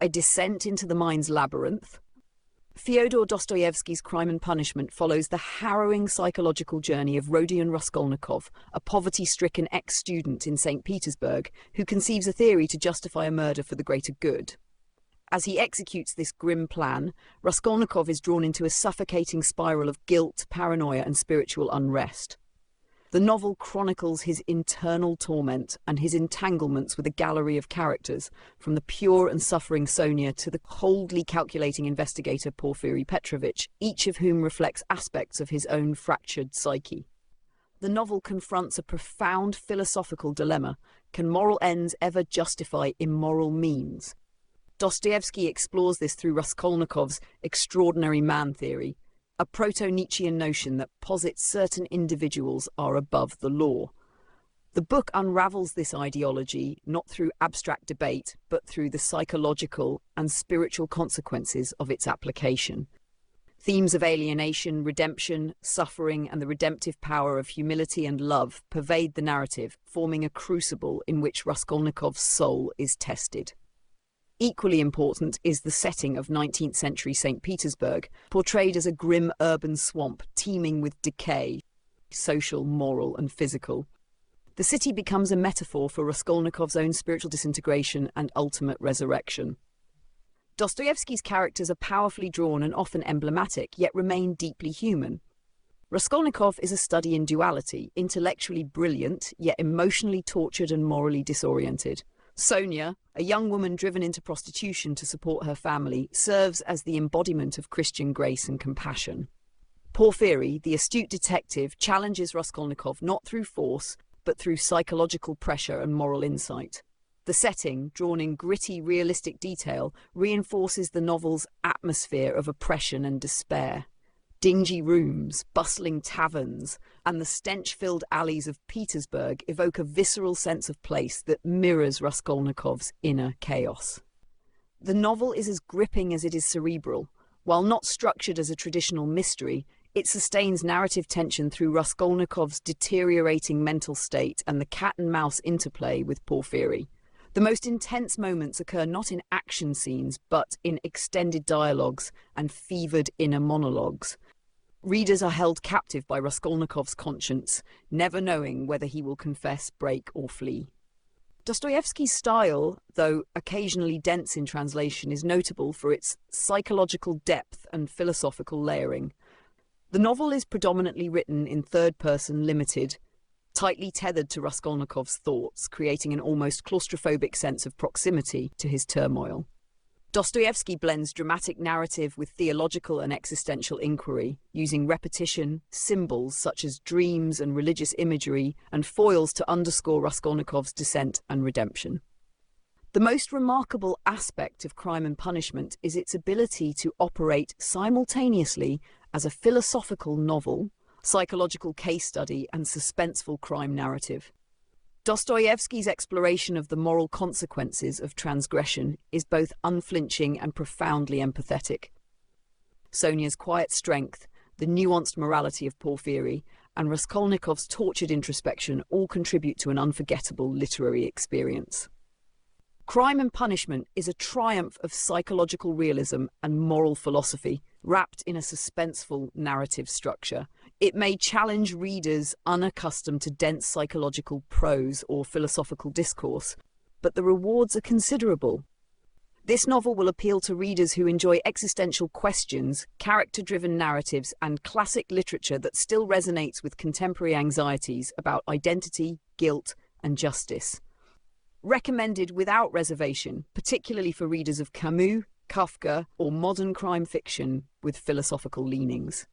A Descent into the Mind's Labyrinth. Fyodor Dostoyevsky's Crime and Punishment follows the harrowing psychological journey of Rodion Raskolnikov, a poverty-stricken ex-student in St. Petersburg who conceives a theory to justify a murder for the greater good. As he executes this grim plan, Raskolnikov is drawn into a suffocating spiral of guilt, paranoia, and spiritual unrest. The novel chronicles his internal torment and his entanglements with a gallery of characters, from the pure and suffering Sonia to the coldly calculating investigator Porfiry Petrovich, each of whom reflects aspects of his own fractured psyche. The novel confronts a profound philosophical dilemma. Can moral ends ever justify immoral means? Dostoyevsky explores this through Raskolnikov's extraordinary man theory, a proto-Nietzschean notion that posits certain individuals are above the law. The book unravels this ideology not through abstract debate, but through the psychological and spiritual consequences of its application. Themes of alienation, redemption, suffering, and the redemptive power of humility and love pervade the narrative, forming a crucible in which Raskolnikov's soul is tested. Equally important is the setting of 19th century St. Petersburg, portrayed as a grim urban swamp teeming with decay, social, moral, and physical. The city becomes a metaphor for Raskolnikov's own spiritual disintegration and ultimate resurrection. Dostoyevsky's characters are powerfully drawn and often emblematic, yet remain deeply human. Raskolnikov is a study in duality, intellectually brilliant, yet emotionally tortured and morally disoriented. Sonia, a young woman driven into prostitution to support her family, serves as the embodiment of Christian grace and compassion. Porfiry, the astute detective, challenges Raskolnikov not through force, but through psychological pressure and moral insight. The setting, drawn in gritty, realistic detail, reinforces the novel's atmosphere of oppression and despair. Dingy rooms, bustling taverns, and the stench-filled alleys of Petersburg evoke a visceral sense of place that mirrors Raskolnikov's inner chaos. The novel is as gripping as it is cerebral. While not structured as a traditional mystery, it sustains narrative tension through Raskolnikov's deteriorating mental state and the cat-and-mouse interplay with Porfiry. The most intense moments occur not in action scenes, but in extended dialogues and fevered inner monologues. Readers are held captive by Raskolnikov's conscience, never knowing whether he will confess, break, or flee. Dostoyevsky's style, though occasionally dense in translation, is notable for its psychological depth and philosophical layering. The novel is predominantly written in third-person limited, tightly tethered to Raskolnikov's thoughts, creating an almost claustrophobic sense of proximity to his turmoil. Dostoyevsky blends dramatic narrative with theological and existential inquiry, using repetition, symbols such as dreams and religious imagery, and foils to underscore Raskolnikov's descent and redemption. The most remarkable aspect of Crime and Punishment is its ability to operate simultaneously as a philosophical novel, psychological case study, and suspenseful crime narrative. Dostoyevsky's exploration of the moral consequences of transgression is both unflinching and profoundly empathetic. Sonia's quiet strength, the nuanced morality of Porfiry, and Raskolnikov's tortured introspection all contribute to an unforgettable literary experience. Crime and Punishment is a triumph of psychological realism and moral philosophy, wrapped in a suspenseful narrative structure. It may challenge readers unaccustomed to dense psychological prose or philosophical discourse, but the rewards are considerable. This novel will appeal to readers who enjoy existential questions, character-driven narratives, and classic literature that still resonates with contemporary anxieties about identity, guilt, and justice. Recommended without reservation, particularly for readers of Camus, Kafka, or modern crime fiction with philosophical leanings.